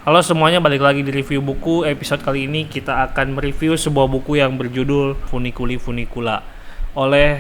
Halo semuanya, balik lagi di review buku. Episode kali ini kita akan mereview sebuah buku yang berjudul Funiculi Funicula oleh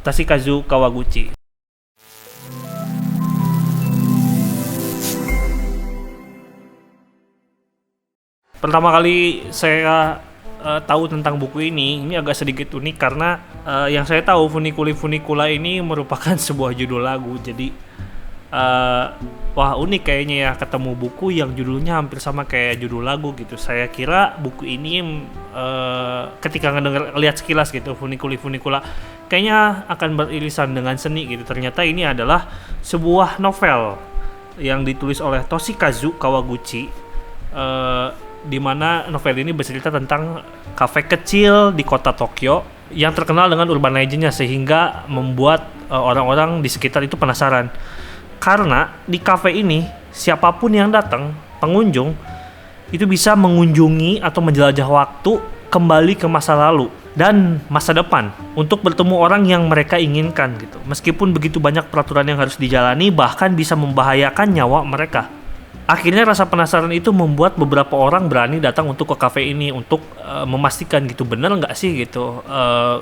Toshikazu Kawaguchi. Pertama kali saya tahu tentang buku ini agak sedikit unik karena yang saya tahu Funiculi Funicula ini merupakan sebuah judul lagu. Jadi wah, unik kayaknya ya ketemu buku yang judulnya hampir sama kayak judul lagu gitu. Saya kira buku ini ketika lihat sekilas gitu Funiculi Funicula kayaknya akan beririsan dengan seni gitu. Ternyata ini adalah sebuah novel yang ditulis oleh Toshikazu Kawaguchi, di mana novel ini bercerita tentang kafe kecil di kota Tokyo yang terkenal dengan urban legendnya, sehingga membuat orang-orang di sekitar itu penasaran. Karena di kafe ini siapapun yang datang, pengunjung itu bisa mengunjungi atau menjelajah waktu kembali ke masa lalu dan masa depan untuk bertemu orang yang mereka inginkan gitu. Meskipun begitu banyak peraturan yang harus dijalani, bahkan bisa membahayakan nyawa mereka. Akhirnya rasa penasaran itu membuat beberapa orang berani datang untuk ke kafe ini untuk memastikan gitu, bener nggak sih gitu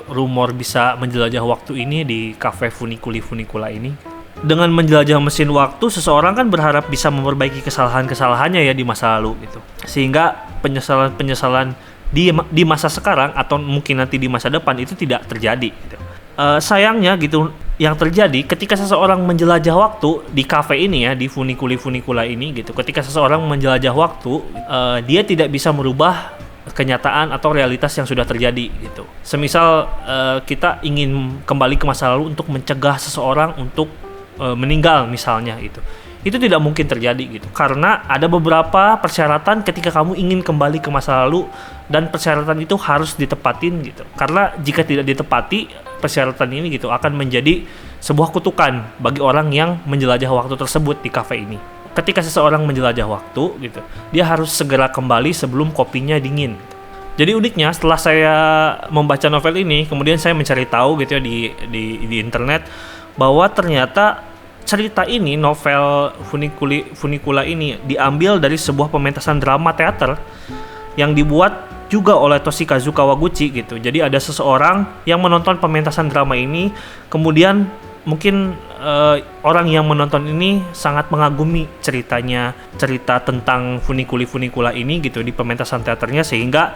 rumor bisa menjelajah waktu ini di kafe Funiculi Funicula ini. Dengan menjelajah mesin waktu, seseorang kan berharap bisa memperbaiki kesalahan-kesalahannya ya di masa lalu gitu. Sehingga penyesalan-penyesalan di masa sekarang atau mungkin nanti di masa depan itu tidak terjadi gitu. Sayangnya gitu, yang terjadi ketika seseorang menjelajah waktu di kafe ini ya, di Funiculi Funicula ini gitu. Ketika seseorang menjelajah waktu, dia tidak bisa merubah kenyataan atau realitas yang sudah terjadi gitu. Semisal kita ingin kembali ke masa lalu untuk mencegah seseorang untuk meninggal misalnya itu tidak mungkin terjadi gitu, karena ada beberapa persyaratan ketika kamu ingin kembali ke masa lalu dan persyaratan itu harus ditepatin gitu. Karena jika tidak ditepati persyaratan ini gitu akan menjadi sebuah kutukan bagi orang yang menjelajah waktu tersebut di kafe ini. Ketika seseorang menjelajah waktu gitu, dia harus segera kembali sebelum kopinya dingin gitu. Jadi uniknya setelah saya membaca novel ini, kemudian saya mencari tahu gitu ya di internet, bahwa ternyata cerita ini, novel Funicula ini diambil dari sebuah pementasan drama teater yang dibuat juga oleh Toshikazu Kawaguchi gitu. Jadi ada seseorang yang menonton pementasan drama ini, kemudian mungkin orang yang menonton ini sangat mengagumi cerita tentang Funiculi Funicula ini gitu di pementasan teaternya, sehingga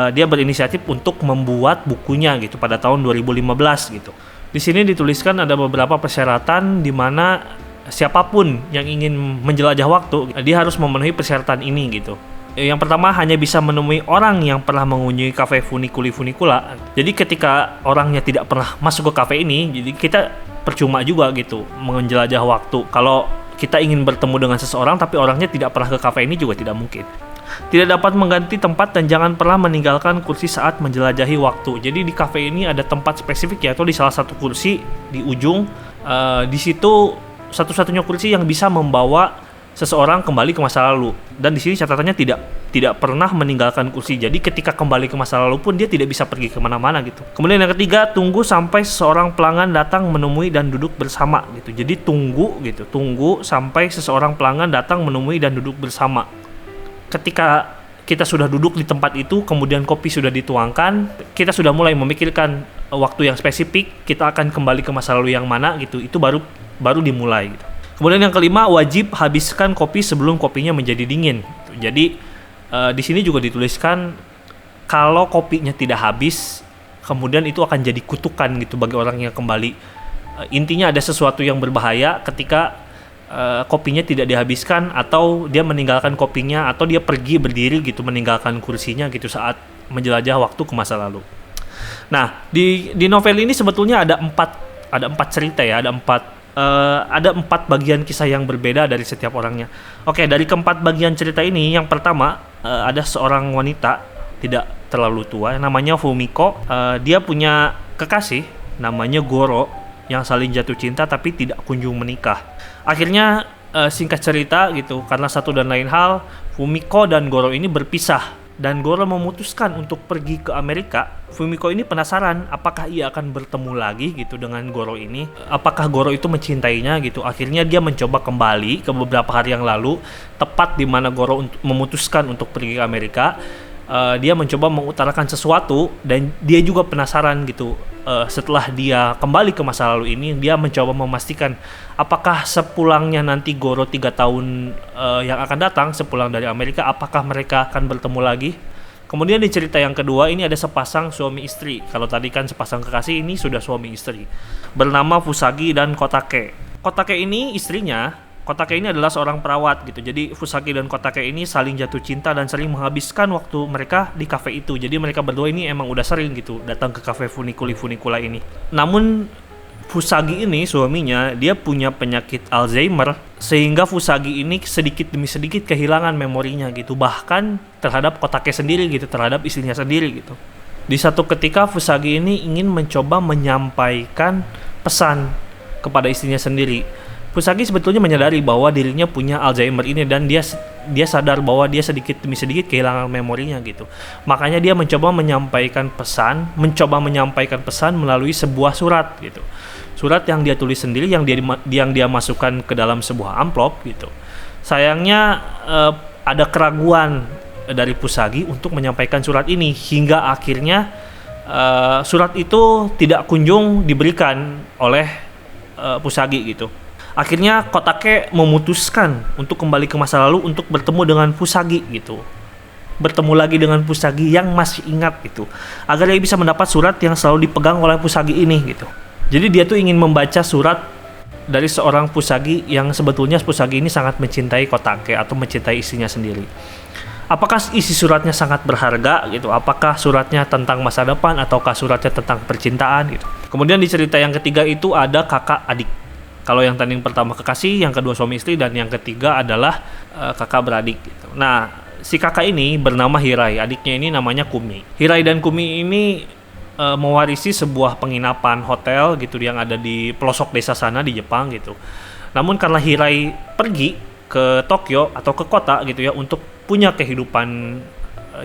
dia berinisiatif untuk membuat bukunya gitu pada tahun 2015 gitu. Di sini dituliskan ada beberapa persyaratan di mana siapapun yang ingin menjelajah waktu, dia harus memenuhi persyaratan ini gitu. Yang pertama, hanya bisa menemui orang yang pernah mengunjungi kafe Funiculi Funicula. Jadi ketika orangnya tidak pernah masuk ke kafe ini, jadi kita percuma juga gitu menjelajah waktu. Kalau kita ingin bertemu dengan seseorang tapi orangnya tidak pernah ke kafe ini juga tidak mungkin. Tidak dapat mengganti tempat dan jangan pernah meninggalkan kursi saat menjelajahi waktu. Jadi di kafe ini ada tempat spesifik, yaitu di salah satu kursi di ujung. Di situ satu-satunya kursi yang bisa membawa seseorang kembali ke masa lalu. Dan di sini catatannya tidak pernah meninggalkan kursi. Jadi ketika kembali ke masa lalu pun dia tidak bisa pergi kemana-mana gitu. Kemudian yang ketiga, tunggu sampai seseorang pelanggan datang menemui dan duduk bersama gitu. Jadi tunggu sampai seseorang pelanggan datang menemui dan duduk bersama. Ketika kita sudah duduk di tempat itu, kemudian kopi sudah dituangkan, kita sudah mulai memikirkan waktu yang spesifik, kita akan kembali ke masa lalu yang mana gitu. Itu baru dimulai gitu. Kemudian yang kelima, wajib habiskan kopi sebelum kopinya menjadi dingin. Jadi di sini juga dituliskan kalau kopinya tidak habis, kemudian itu akan jadi kutukan gitu bagi orang yang kembali. Intinya ada sesuatu yang berbahaya ketika kopinya tidak dihabiskan, atau dia meninggalkan kopinya, atau dia pergi berdiri gitu meninggalkan kursinya gitu saat menjelajah waktu ke masa lalu. Nah, di novel ini sebetulnya ada empat cerita ya, ada empat bagian kisah yang berbeda dari setiap orangnya. Oke, dari keempat bagian cerita ini, yang pertama ada seorang wanita tidak terlalu tua, namanya Fumiko. Dia punya kekasih namanya Goro yang saling jatuh cinta tapi tidak kunjung menikah. Akhirnya singkat cerita gitu, karena satu dan lain hal, Fumiko dan Goro ini berpisah dan Goro memutuskan untuk pergi ke Amerika, Fumiko ini penasaran apakah ia akan bertemu lagi gitu dengan Goro ini. Apakah Goro itu mencintainya gitu. Akhirnya dia mencoba kembali ke beberapa hari yang lalu, tepat di mana Goro memutuskan untuk pergi ke Amerika. Dia mencoba mengutarakan sesuatu dan dia juga penasaran gitu. Setelah dia kembali ke masa lalu ini, dia mencoba memastikan apakah sepulangnya nanti Goro 3 tahun yang akan datang, sepulang dari Amerika, apakah mereka akan bertemu lagi. Kemudian di cerita yang kedua ini ada sepasang suami istri. Kalau tadi kan sepasang kekasih, ini sudah suami istri, bernama Fusagi dan Kotake. Kotake ini istrinya. Kotake ini adalah seorang perawat gitu. Jadi Fusagi dan Kotake ini saling jatuh cinta dan sering menghabiskan waktu mereka di kafe itu. Jadi mereka berdua ini emang udah sering gitu datang ke kafe Funicula ini. Namun Fusagi ini suaminya, dia punya penyakit Alzheimer, sehingga Fusagi ini sedikit demi sedikit kehilangan memorinya gitu. Bahkan terhadap Kotake sendiri gitu, terhadap istrinya sendiri gitu. Di satu ketika Fusagi ini ingin mencoba menyampaikan pesan kepada istrinya sendiri. Fusagi sebetulnya menyadari bahwa dirinya punya Alzheimer ini dan dia sadar bahwa dia sedikit demi sedikit kehilangan memorinya gitu. Makanya dia mencoba menyampaikan pesan melalui sebuah surat gitu. Surat yang dia tulis sendiri, yang dia masukkan ke dalam sebuah amplop gitu. Sayangnya ada keraguan dari Fusagi untuk menyampaikan surat ini, hingga akhirnya surat itu tidak kunjung diberikan oleh Fusagi gitu. Akhirnya Kotake memutuskan untuk kembali ke masa lalu untuk bertemu dengan Fusagi gitu. Bertemu lagi dengan Fusagi yang masih ingat gitu. Agar dia bisa mendapat surat yang selalu dipegang oleh Fusagi ini gitu. Jadi dia tuh ingin membaca surat dari seorang Fusagi yang sebetulnya Fusagi ini sangat mencintai Kotake atau mencintai istrinya sendiri. Apakah isi suratnya sangat berharga gitu? Apakah suratnya tentang masa depan ataukah suratnya tentang percintaan gitu? Kemudian di cerita yang ketiga itu ada kakak adik. Kalau yang tadi yang pertama kekasih, yang kedua suami istri, dan yang ketiga adalah kakak beradik gitu. Nah, si kakak ini bernama Hirai, adiknya ini namanya Kumi. Hirai dan Kumi ini mewarisi sebuah penginapan hotel gitu yang ada di pelosok desa sana di Jepang gitu. Namun karena Hirai pergi ke Tokyo atau ke kota gitu ya untuk punya kehidupan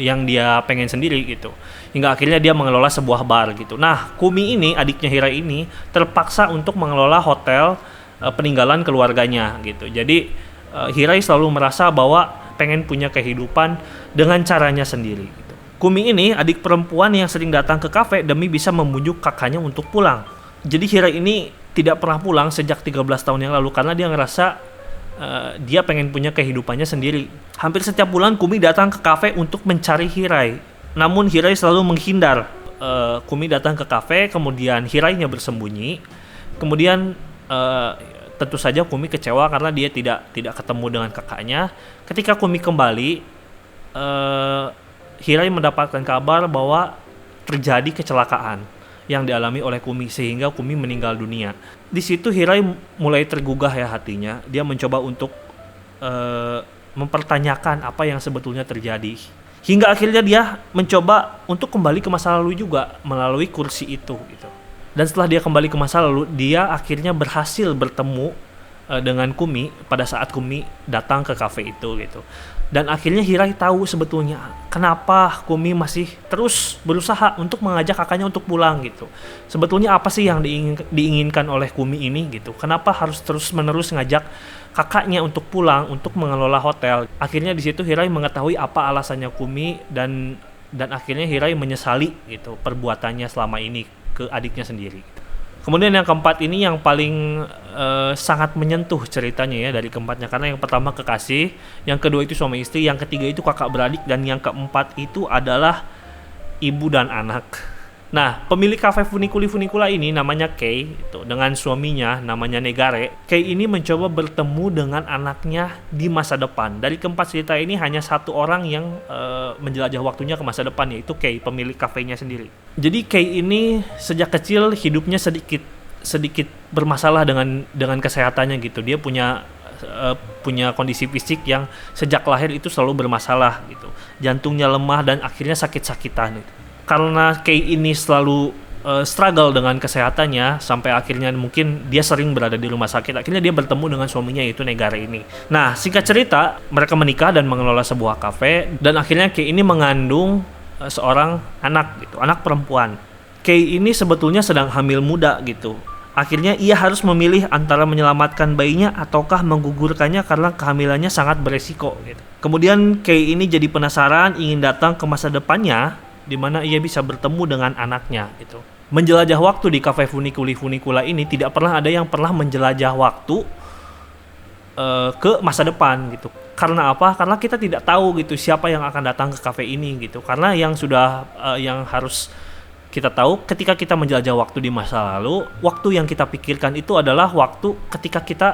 yang dia pengen sendiri gitu, hingga akhirnya dia mengelola sebuah bar gitu. Nah, Kumi ini, adiknya Hirai ini, terpaksa untuk mengelola hotel peninggalan keluarganya gitu. Jadi Hirai selalu merasa bahwa pengen punya kehidupan dengan caranya sendiri gitu. Kumi ini adik perempuan yang sering datang ke kafe demi bisa membujuk kakaknya untuk pulang. Jadi Hirai ini tidak pernah pulang sejak 13 tahun yang lalu karena dia ngerasa dia pengen punya kehidupannya sendiri. Hampir setiap bulan Kumi datang ke kafe untuk mencari Hirai. Namun Hirai selalu menghindar. Kumi datang ke kafe, kemudian Hirainya bersembunyi. Kemudian tentu saja Kumi kecewa karena dia tidak ketemu dengan kakaknya. Ketika Kumi kembali, Hirai mendapatkan kabar bahwa terjadi kecelakaan yang dialami oleh Kumi sehingga Kumi meninggal dunia. Di situ Hirai mulai tergugah ya hatinya. Dia mencoba untuk mempertanyakan apa yang sebetulnya terjadi. Hingga akhirnya dia mencoba untuk kembali ke masa lalu juga melalui kursi itu gitu. Dan setelah dia kembali ke masa lalu, dia akhirnya berhasil bertemu dengan Kumi pada saat Kumi datang ke kafe itu gitu. Dan akhirnya Hirai tahu sebetulnya kenapa Kumi masih terus berusaha untuk mengajak kakaknya untuk pulang gitu. Sebetulnya apa sih yang diinginkan oleh Kumi ini gitu. Kenapa harus terus-menerus ngajak kakaknya untuk pulang, untuk mengelola hotel. Akhirnya di situ Hirai mengetahui apa alasannya Kumi dan akhirnya Hirai menyesali gitu perbuatannya selama ini ke adiknya sendiri. Kemudian yang keempat ini yang paling sangat menyentuh ceritanya ya dari keempatnya, karena yang pertama kekasih, yang kedua itu suami istri, yang ketiga itu kakak beradik, dan yang keempat itu adalah ibu dan anak. Nah, pemilik kafe Funicula ini namanya Kei itu, dengan suaminya namanya Negare. Kei ini mencoba bertemu dengan anaknya di masa depan. Dari keempat cerita ini hanya satu orang yang menjelajah waktunya ke masa depan, yaitu Kei, pemilik kafenya sendiri. Jadi Kei ini sejak kecil hidupnya sedikit bermasalah dengan kesehatannya gitu. Dia punya kondisi fisik yang sejak lahir itu selalu bermasalah gitu. Jantungnya lemah dan akhirnya sakit-sakitan gitu. Karena Kei ini selalu struggle dengan kesehatannya sampai akhirnya mungkin dia sering berada di rumah sakit. Akhirnya dia bertemu dengan suaminya yaitu Negara ini. Nah, singkat cerita, mereka menikah dan mengelola sebuah kafe dan akhirnya Kei ini mengandung seorang anak gitu, anak perempuan. Kei ini sebetulnya sedang hamil muda gitu. Akhirnya ia harus memilih antara menyelamatkan bayinya ataukah menggugurkannya karena kehamilannya sangat beresiko gitu. Kemudian Kei ini jadi penasaran ingin datang ke masa depannya di mana ia bisa bertemu dengan anaknya gitu. Menjelajah waktu di kafe Funicula ini tidak pernah ada yang pernah menjelajah waktu ke masa depan gitu. Karena apa? Karena kita tidak tahu gitu siapa yang akan datang ke kafe ini gitu. Karena yang sudah yang harus kita tahu ketika kita menjelajah waktu di masa lalu, waktu yang kita pikirkan itu adalah waktu ketika kita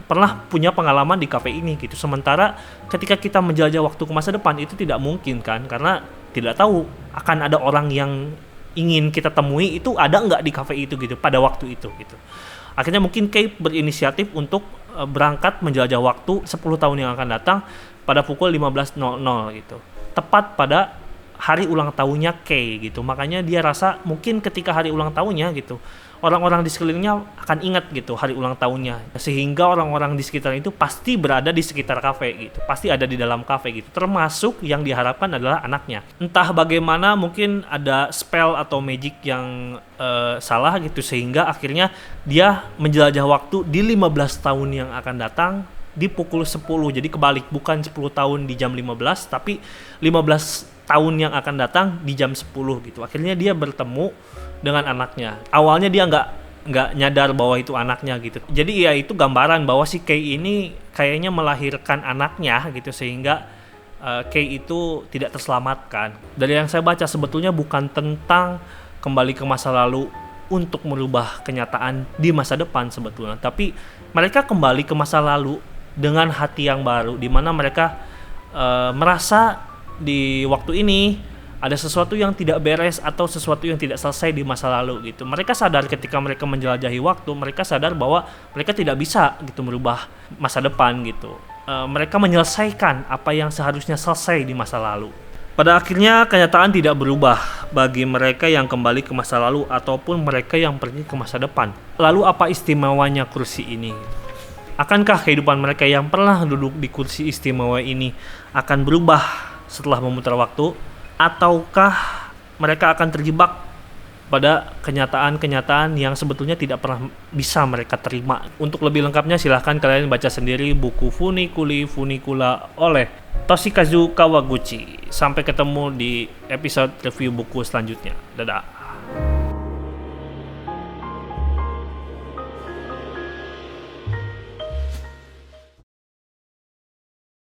pernah punya pengalaman di kafe ini gitu. Sementara ketika kita menjelajah waktu ke masa depan itu tidak mungkin kan, karena tidak tahu akan ada orang yang ingin kita temui itu ada nggak di kafe itu gitu pada waktu itu gitu. Akhirnya mungkin Kei berinisiatif untuk berangkat menjelajah waktu 10 tahun yang akan datang pada pukul 15.00 gitu. Tepat pada hari ulang tahunnya Kei gitu. Makanya dia rasa mungkin ketika hari ulang tahunnya gitu, orang-orang di sekelilingnya akan ingat gitu hari ulang tahunnya. Sehingga orang-orang di sekitar itu pasti berada di sekitar kafe gitu. Pasti ada di dalam kafe gitu. Termasuk yang diharapkan adalah anaknya. Entah bagaimana mungkin ada spell atau magic yang salah gitu. Sehingga akhirnya dia menjelajah waktu di 15 tahun yang akan datang di pukul 10. Jadi kebalik, bukan 10 tahun di jam 15 tapi 15 tahun yang akan datang di jam 10 gitu. Akhirnya dia bertemu dengan anaknya. Awalnya dia nggak nyadar bahwa itu anaknya gitu. Jadi ya itu gambaran bahwa si Kei ini kayaknya melahirkan anaknya gitu sehingga Kei itu tidak terselamatkan. Dari yang saya baca sebetulnya bukan tentang kembali ke masa lalu untuk merubah kenyataan di masa depan sebetulnya, tapi mereka kembali ke masa lalu dengan hati yang baru, di mana mereka merasa di waktu ini ada sesuatu yang tidak beres atau sesuatu yang tidak selesai di masa lalu gitu. Mereka sadar ketika mereka menjelajahi waktu, mereka sadar bahwa mereka tidak bisa gitu merubah masa depan gitu. Mereka menyelesaikan apa yang seharusnya selesai di masa lalu. Pada akhirnya kenyataan tidak berubah bagi mereka yang kembali ke masa lalu ataupun mereka yang pergi ke masa depan. Lalu apa istimewanya kursi ini? Akankah kehidupan mereka yang pernah duduk di kursi istimewa ini akan berubah setelah memutar waktu? Ataukah mereka akan terjebak pada kenyataan-kenyataan yang sebetulnya tidak pernah bisa mereka terima? Untuk lebih lengkapnya silahkan kalian baca sendiri buku Funicula oleh Toshikazu Kawaguchi. Sampai ketemu di episode review buku selanjutnya. Dadah.